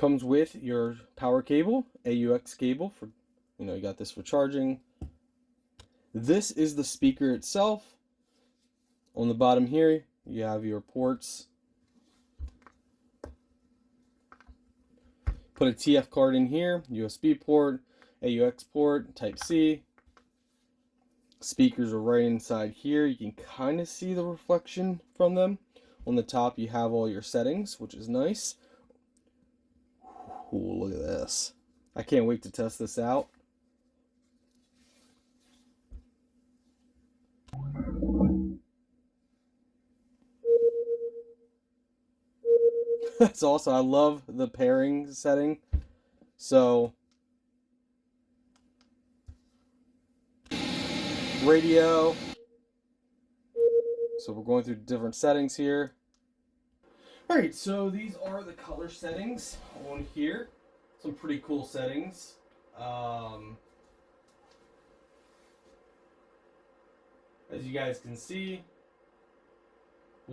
Comes with your power cable, AUX cable for, you got this for charging. This is the speaker itself. On the bottom here, you have your ports. Put a TF card in here, USB port, AUX port, Type-C. Speakers are right inside here. You can kind of see the reflection from them. On the top, you have all your settings, which is nice. Ooh, look at this. I can't wait to test this out. That's awesome. I love the pairing setting. So, radio. So we're going through different settings here. Alright, so these are the color settings on here. Some pretty cool settings. As you guys can see.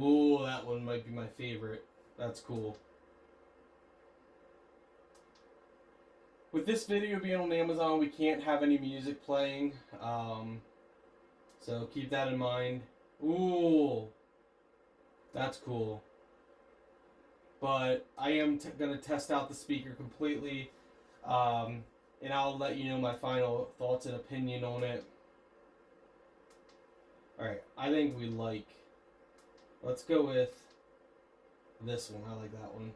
Ooh, that one might be my favorite. That's cool. With this video being on Amazon, we can't have any music playing. So keep that in mind. Ooh, that's cool. But I am going to test out the speaker completely, and I'll let you know my final thoughts and opinion on it. Alright, I think let's go with this one. I like that one.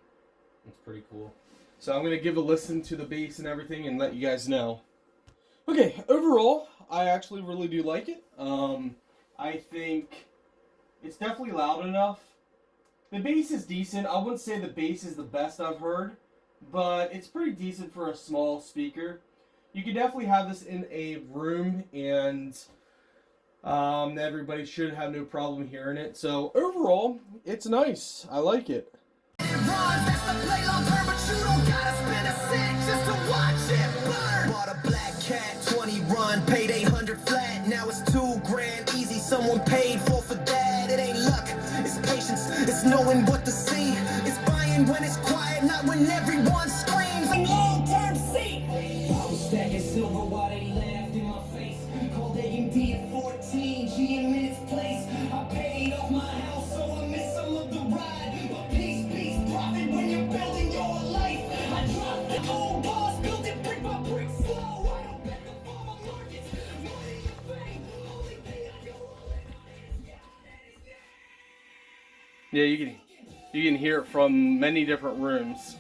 It's pretty cool. So I'm going to give a listen to the bass and everything and let you guys know. Okay, overall, I actually really do like it. I think it's definitely loud enough. The bass is decent. I wouldn't say the bass is the best I've heard, but it's pretty decent for a small speaker. You could definitely have this in a room, and everybody should have no problem hearing it. So overall, it's nice. I like it. Paid 800 flat, now it's $2,000 easy. Someone paid for that. It ain't luck, it's patience, it's knowing what to see. It's buying when it's quiet, not when everyone screams. Long-term seat. I was stacking silver while they laughed in my face. Called A&D at 14, G in its place. I paid off my house, so I missed some of the ride. But peace, profit when you're building your life. I dropped the old boss, built it brick by brick slow. I don't bet the farmer markets, money and fame. Only thing I do Yeah, you can hear it from many different rooms.